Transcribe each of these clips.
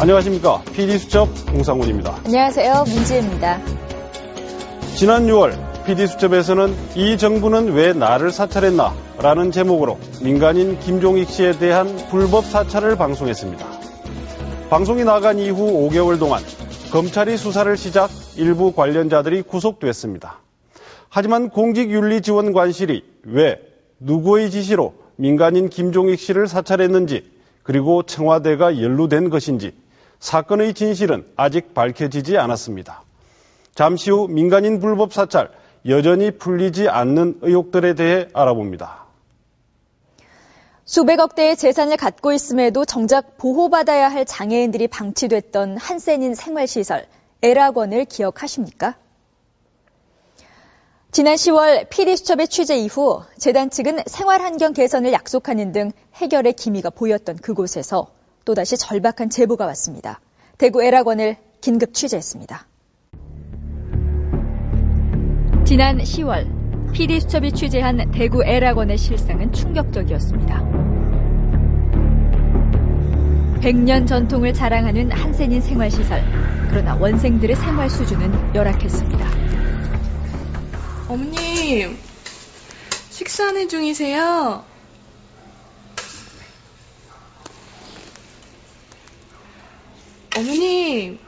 안녕하십니까. PD수첩 공상훈입니다. 안녕하세요. 문지혜입니다. 지난 6월 PD수첩에서는 이 정부는 왜 나를 사찰했나 라는 제목으로 민간인 김종익 씨에 대한 불법 사찰을 방송했습니다. 방송이 나간 이후 5개월 동안 검찰이 수사를 시작 일부 관련자들이 구속됐습니다. 하지만 공직윤리지원관실이 왜 누구의 지시로 민간인 김종익 씨를 사찰했는지 그리고 청와대가 연루된 것인지 사건의 진실은 아직 밝혀지지 않았습니다. 잠시 후 민간인 불법 사찰 여전히 풀리지 않는 의혹들에 대해 알아봅니다. 수백억 대의 재산을 갖고 있음에도 정작 보호받아야 할 장애인들이 방치됐던 한센인 생활시설 애락원을 기억하십니까? 지난 10월 PD수첩의 취재 이후 재단 측은 생활환경 개선을 약속하는 등 해결의 기미가 보였던 그곳에서 또다시 절박한 제보가 왔습니다. 대구 애락원을 긴급 취재했습니다. 지난 10월 PD수첩이 취재한 대구 애락원의 실상은 충격적이었습니다. 100년 전통을 자랑하는 한센인 생활시설. 그러나 원생들의 생활 수준은 열악했습니다. 어머님, 식사하는 중이세요? 어머님,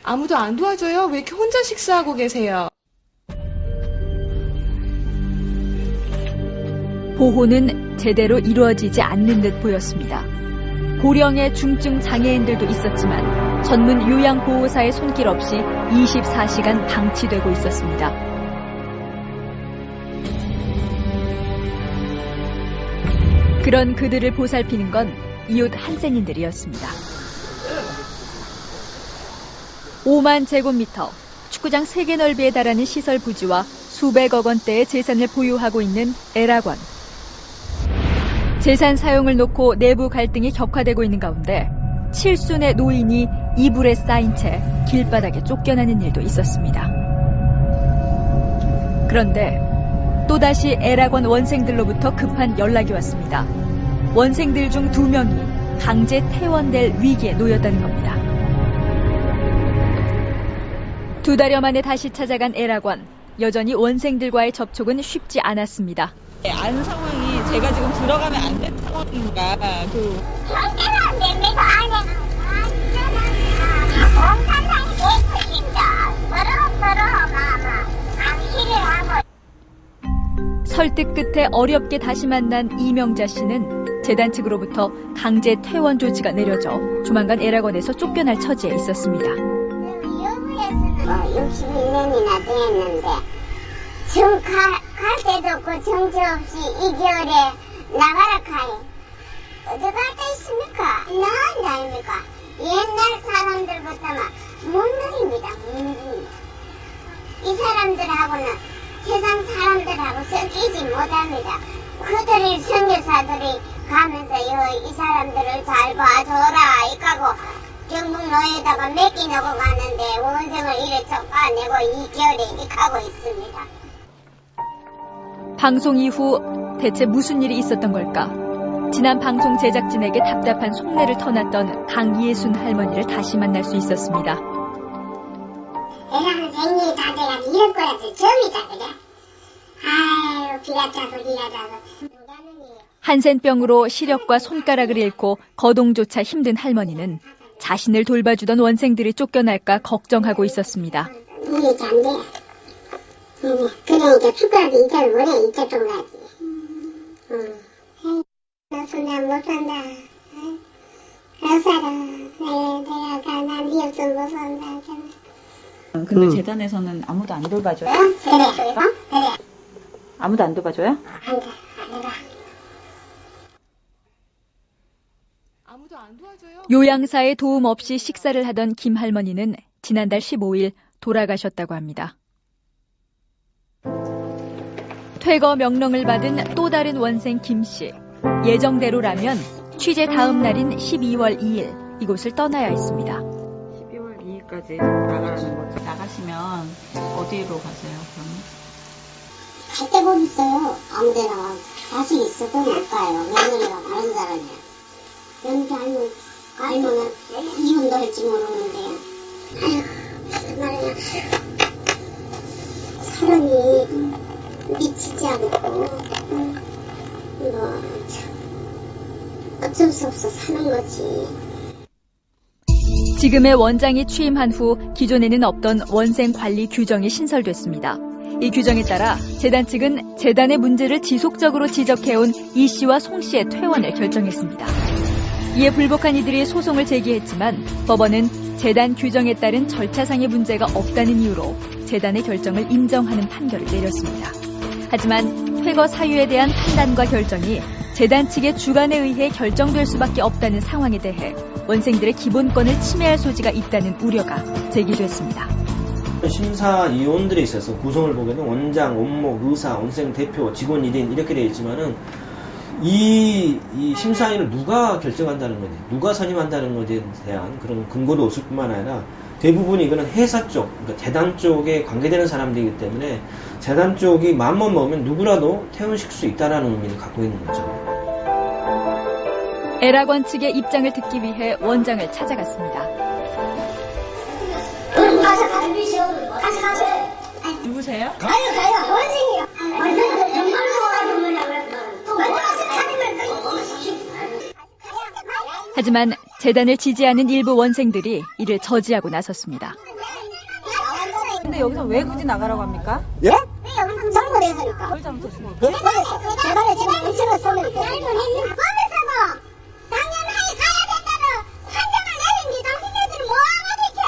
아무도 안 도와줘요? 왜 이렇게 혼자 식사하고 계세요? 보호는 제대로 이루어지지 않는 듯 보였습니다. 고령의 중증 장애인들도 있었지만 전문 요양보호사의 손길 없이 24시간 방치되고 있었습니다. 그런 그들을 보살피는 건 이웃 한센인들이었습니다. 5만 제곱미터, 축구장 3개 넓이에 달하는 시설 부지와 수백억 원대의 재산을 보유하고 있는 애락원. 재산 사용을 놓고 내부 갈등이 격화되고 있는 가운데 칠순의 노인이 이불에 쌓인 채 길바닥에 쫓겨나는 일도 있었습니다. 그런데 또다시 애락원 원생들로부터 급한 연락이 왔습니다. 원생들 중 2명이 강제 퇴원될 위기에 놓였다는 겁니다. 2달여 만에 다시 찾아간 애락원. 여전히 원생들과의 접촉은 쉽지 않았습니다. 안 상황이 제가 지금 들어가면 안 된 상황인가 절대로 안 됩니다. 안에는 공산당이 대표입니다. 서로 방치를 하고. 설득 끝에 어렵게 다시 만난 이명자 씨는 재단 측으로부터 강제 퇴원 조치가 내려져 조만간 애락원에서 쫓겨날 처지에 있었습니다. 여부에서는 61년이나 됐는데 지금 갈 데도 없고 정처 없이 2개월에 나가라 카이. 어디 갈 데 있습니까? 나은 아닙니까? 옛날 사람들부터만 문둥입니다. 문둥. 이 사람들하고는 세상 사람들하고 섞이지 못합니다. 그들이 선교사들이 가면서 이 사람들을 잘 봐줘라 이까고 경북로에다가 맡기놓고 가는데 원생을 이래 쫓아내고 2개월에 이렇게 하고 있습니다. 방송 이후 대체 무슨 일이 있었던 걸까? 지난 방송 제작진에게 답답한 속내를 터놨던 강예순 할머니를 다시 만날 수 있었습니다. 애랑 생리 다 돼가지고 이럴 거라서 처음이다 그래. 아유 기가 차고 기가 차고. 한센병으로 시력과 손가락을 잃고 거동조차 힘든 할머니는 자신을 돌봐주던 원생들이 쫓겨날까 걱정하고 있었습니다. 일이 잘 돼. 그러니까 축구하기 이자를 못해. 이자 좀 가지. 나 손자 못 산다. 못 살아. 내가 난 네 없으면 못 산다. 근데 재단에서는 아무도 안 돌봐줘요? 그래. 그래. 아무도 안 돌봐줘요? 안 돼. 아무도 안 도와줘요? 요양사의 도움 없이 식사를 하던 김 할머니는 지난달 15일 돌아가셨다고 합니다. 퇴거 명령을 받은 또 다른 원생 김 씨. 예정대로라면 취재 다음 날인 12월 2일 이곳을 떠나야 했습니다. 12월 2일까지 나가라는 거죠. 나가시면 어디로 가세요, 그러면? 갈 데 못 있어요. 아무데나 자식 있어도 못 가요. 며느리가 다른 사람이야. 연기 할머니 알면은 이혼도 할지 모르는데. 아휴, 무슨 말이야. 사람이 미치지 않고, 어쩔 수 없어 사는 거지. 지금의 원장이 취임한 후 기존에는 없던 원생 관리 규정이 신설됐습니다. 이 규정에 따라 재단 측은 재단의 문제를 지속적으로 지적해온 이 씨와 송 씨의 퇴원을 결정했습니다. 이에 불복한 이들이 소송을 제기했지만 법원은 재단 규정에 따른 절차상의 문제가 없다는 이유로 재단의 결정을 인정하는 판결을 내렸습니다. 하지만 퇴거 사유에 대한 판단과 결정이 재단 측의 주관에 의해 결정될 수밖에 없다는 상황에 대해 원생들의 기본권을 침해할 소지가 있다는 우려가 제기됐습니다. 심사위원들에 있어서 구성을 보면은 원장, 원목, 의사, 원생 대표, 직원 1인 이렇게 되어 있지만은 이 심사위를 누가 결정한다는 거지, 누가 선임한다는 것에 대한 그런 근거도 없을 뿐만 아니라 대부분 이거는 회사 쪽, 그러니까 재단 쪽에 관계되는 사람들이기 때문에 재단 쪽이 마음만 먹으면 누구라도 퇴원시킬 수 있다는 의미를 갖고 있는 거죠. 애락원 측의 입장을 듣기 위해 원장을 찾아갔습니다. 누구세요? 가요. 원생이요. 원생은 정말로 뭐냐고. 하지만 재단을 지지하는 일부 원생들이 이를 저지하고 나섰습니다. 근데 여기서 왜 굳이 나가라고 합니까? 예? 잘못했으니까. 뭘 잘못했습니까? 재단에 지금 인식을 쏘면 법에서도 당연하게 가야 된다는 판정을 내린 게 당신네들은 뭐하고 지켜?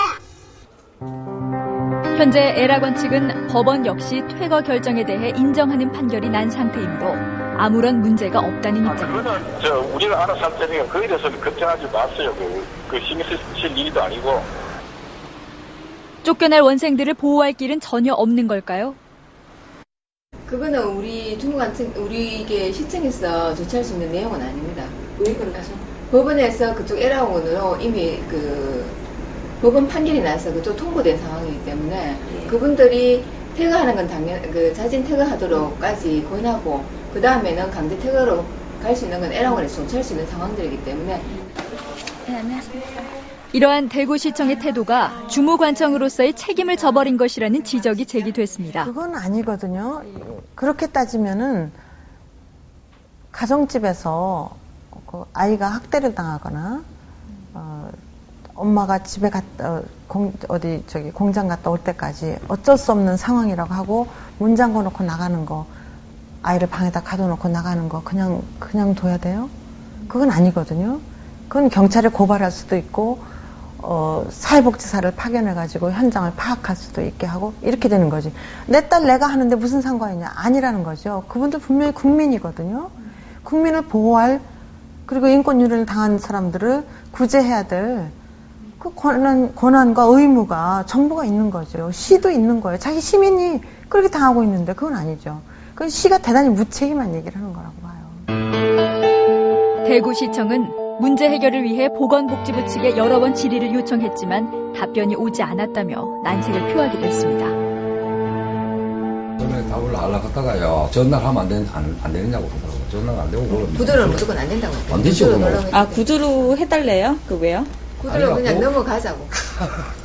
현재 애락원 측은 법원 역시 퇴거 결정에 대해 인정하는 판결이 난 상태이므로 아무런 문제가 없다는 입장입니다. 그거는 우리가 알아서 할 테니까 그에 대해서는 걱정하지 마세요. 그 신경 쓰실 일도 아니고. 쫓겨날 원생들을 보호할 길은 전혀 없는 걸까요? 그거는 우리 우리에게 시청에서 조치할 수 있는 내용은 아닙니다. 왜 그러죠? 법원에서 그쪽 애락원으로 이미 법원 판결이 나서 그쪽 통보된 상황이기 때문에 그분들이 퇴거하는 건 자진 퇴거하도록까지 권하고 그 다음에는 강제 퇴거로 갈 수 있는 건 애락원에서 조치할 수 있는 상황들이기 때문에. 네, 안녕하십니까. 이러한 대구시청의 태도가 주무관청으로서의 책임을 져버린 것이라는 지적이 제기됐습니다. 그건 아니거든요. 그렇게 따지면은 가정집에서 그 아이가 학대를 당하거나 엄마가 집에 공장 갔다 올 때까지 어쩔 수 없는 상황이라고 하고 문 잠궈 놓고 나가는 거, 아이를 방에다 가둬놓고 나가는 거 그냥 둬야 돼요? 그건 아니거든요. 그건 경찰에 고발할 수도 있고 사회복지사를 파견해가지고 현장을 파악할 수도 있게 하고 이렇게 되는 거지. 내 딸 내가 하는데 무슨 상관이냐? 아니라는 거죠. 그분들 분명히 국민이거든요. 국민을 보호할, 그리고 인권유린을 당한 사람들을 구제해야 될 그 권한과 의무가 정부가 있는 거죠. 시도 있는 거예요. 자기 시민이 그렇게 당하고 있는데 그건 아니죠. 그 시가 대단히 무책임한 얘기를 하는 거라고 봐요. 대구시청은 문제 해결을 위해 보건복지부 측에 여러 번 질의를 요청했지만 답변이 오지 않았다며 난색을 표하기도 했습니다. 전에 답을 알아갔다가요. 전화하면 안 되느냐고 그러더라고요. 전화가 안 되고 그러면 구두로는 무조건 안 된다고. 안 되죠. 구두로 해달래요? 그 왜요? 구두로 그냥 넘어가자고.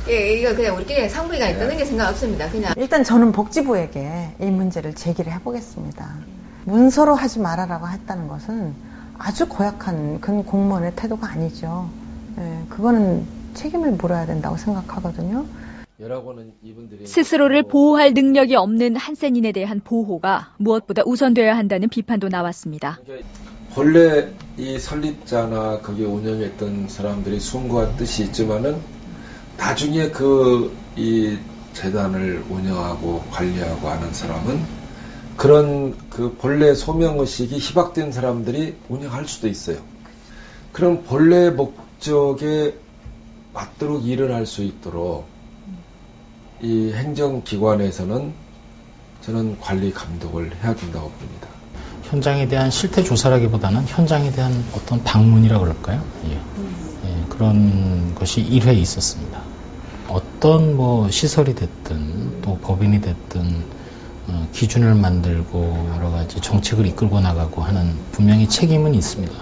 이거 그냥 우리끼리 상부기간에 뜨는 게 생각 없습니다. 그냥. 일단 저는 복지부에게 이 문제를 제기를 해보겠습니다. 문서로 하지 말아라고 했다는 것은 아주 고약한 그런 공무원의 태도가 아니죠. 그거는 책임을 물어야 된다고 생각하거든요. 스스로를 보호할 능력이 없는 한센인에 대한 보호가 무엇보다 우선돼야 한다는 비판도 나왔습니다. 본래 이 설립자나 거기 운영했던 사람들이 수고한 뜻이 있지만은 나중에 이 재단을 운영하고 관리하고 하는 사람은 그런 그 본래 소명의식이 희박된 사람들이 운영할 수도 있어요. 그럼 본래 목적에 맞도록 일을 할 수 있도록 이 행정기관에서는 저는 관리 감독을 해야 된다고 봅니다. 현장에 대한 실태 조사라기보다는 현장에 대한 어떤 방문이라고 그럴까요? 그런 것이 1회 있었습니다. 어떤 시설이 됐든 또 법인이 됐든 기준을 만들고 여러 가지 정책을 이끌고 나가고 하는 분명히 책임은 있습니다.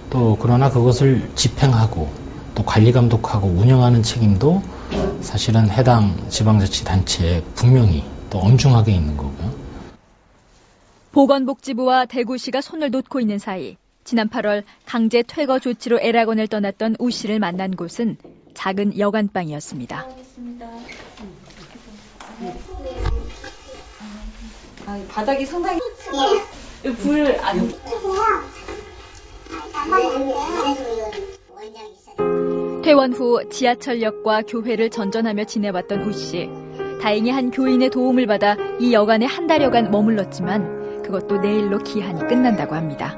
또 그러나 그것을 집행하고 또 관리 감독하고 운영하는 책임도 사실은 해당 지방자치단체에 분명히 또 엄중하게 있는 거고요. 보건복지부와 대구시가 손을 놓고 있는 사이 지난 8월 강제 퇴거 조치로 애락원을 떠났던 우 씨를 만난 곳은 작은 여관방이었습니다. 바닥이 상당히 불 안. 퇴원 후 지하철역과 교회를 전전하며 지내왔던 우 씨. 다행히 한 교인의 도움을 받아 이 여관에 한 달여간 머물렀지만 그것도 내일로 기한이 끝난다고 합니다.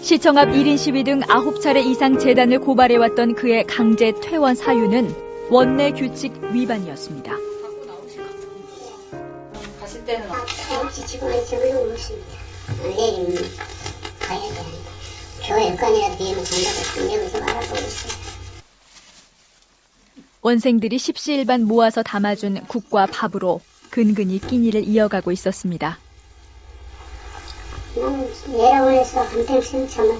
시청 앞 1인 시위 등 9차례 이상 재단을 고발해왔던 그의 강제 퇴원 사유는 원내 규칙 위반이었습니다. 가실 때는 혹시 지금은 저걸로 모십니다. 내일은 가야 돼. 교회 여건이라도 되면 간다고 여기서 알아보고 있어요. 원생들이 십시일반 모아서 담아준 국과 밥으로 근근히 끼니를 이어가고 있었습니다. 애락원에서 한평생 참을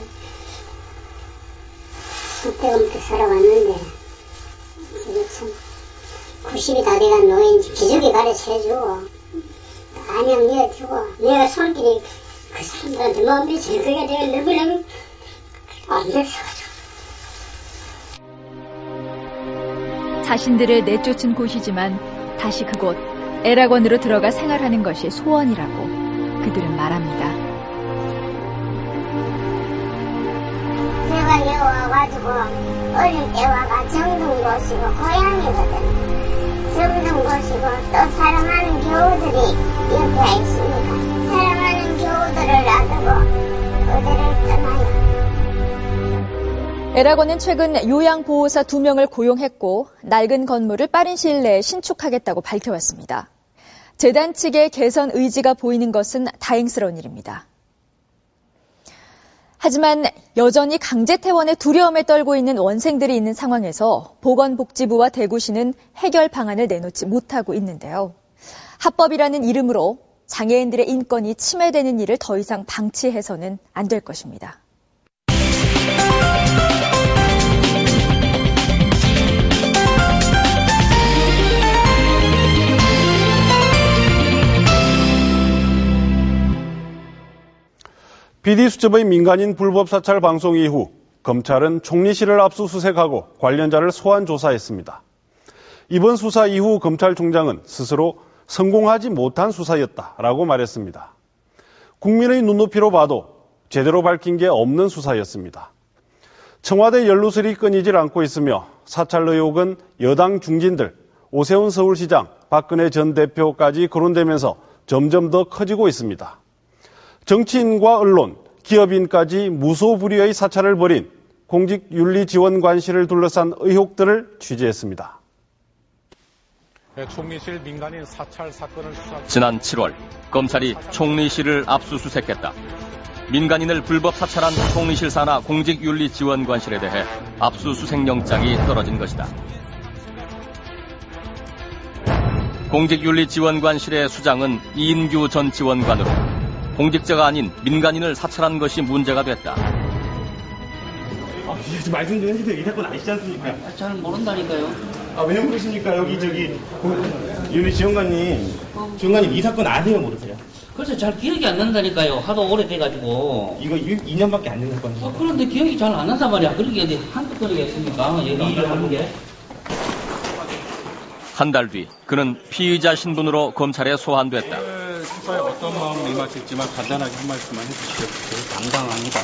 그때부터 살아왔는데 이게 참 90이 다 돼간 노인 기저귀 가르쳐주고 안녕 이어주고 내가 손길이 그 사람들한테 마음 미치는 그게 내가 너무너무 안 됐어가지고 자신들을 내쫓은 곳이지만 다시 그곳 애락원으로 들어가 생활하는 것이 소원이라고 그들은 말합니다. 제가 여기 와가지고 어릴 때 와가 정동 보시고 고향이거든. 정동 보시고 또 사랑하는 교우들이 옆에 있습니다. 사랑하는 교우들을 놔두고 어디를 떠나요. 애락원은 최근 요양보호사 2명을 고용했고 낡은 건물을 빠른 시일 내에 신축하겠다고 밝혀왔습니다. 재단 측의 개선 의지가 보이는 것은 다행스러운 일입니다. 하지만 여전히 강제 퇴원의 두려움에 떨고 있는 원생들이 있는 상황에서 보건복지부와 대구시는 해결 방안을 내놓지 못하고 있는데요. 합법이라는 이름으로 장애인들의 인권이 침해되는 일을 더 이상 방치해서는 안 될 것입니다. PD수첩의 민간인 불법 사찰 방송 이후 검찰은 총리실을 압수수색하고 관련자를 소환 조사했습니다. 이번 수사 이후 검찰총장은 스스로 성공하지 못한 수사였다라고 말했습니다. 국민의 눈높이로 봐도 제대로 밝힌 게 없는 수사였습니다. 청와대 연루설이 끊이질 않고 있으며 사찰 의혹은 여당 중진들, 오세훈 서울시장, 박근혜 전 대표까지 거론되면서 점점 더 커지고 있습니다. 정치인과 언론, 기업인까지 무소불위의 사찰을 벌인 공직윤리지원관실을 둘러싼 의혹들을 취재했습니다. 총리실 민간인 사찰 사건을 수사. 지난 7월 검찰이 총리실을 압수수색했다. 민간인을 불법 사찰한 총리실 산하 공직윤리지원관실에 대해 압수수색영장이 떨어진 것이다. 공직윤리지원관실의 수장은 이인규 전 지원관으로 공직자가 아닌 민간인을 사찰한 것이 문제가 됐다. 말씀 좀 해주세요. 이 사건 아시지 않습니까? 잘 모른다니까요. 왜 모르십니까? 여기 윤리 지원관님 이 사건 아세요, 모르세요? 그래서 잘 기억이 안 난다니까요. 하도 오래돼가지고. 이거 2년밖에 안 된 사건이에요. 그런데 기억이 잘 안 난단 말이야. 그러게 한두 건이겠습니까? 여기 일을 하는 게. 한 달 뒤 그는 피의자 신분으로 검찰에 소환됐다. 수사에 어떤 마음으로 임하실지만 간단하게 한 말씀만 해주시죠. 당당합니다.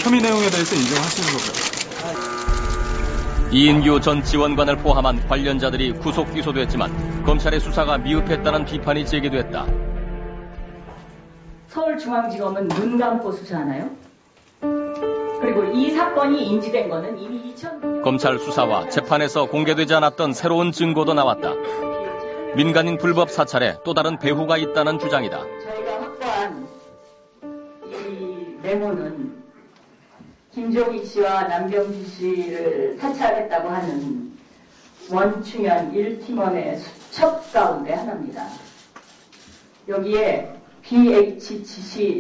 혐의 내용에 대해서 인정하시는 거고요. 이인규 전 지원관을 포함한 관련자들이 구속 기소됐지만 검찰의 수사가 미흡했다는 비판이 제기됐다. 서울중앙지검은 눈 감고 수사하나요? 그리고 이 사건이 인지된 거는 이미 검찰 수사와 재판에서 공개되지 않았던 새로운 증거도 나왔다. 민간인 불법 사찰에 또 다른 배후가 있다는 주장이다. 저희가 확보한 이 메모는 김종익 씨와 남병주 씨를 사찰했다고 하는 원충현 1팀원의 수첩 가운데 하나입니다. 여기에 BHCC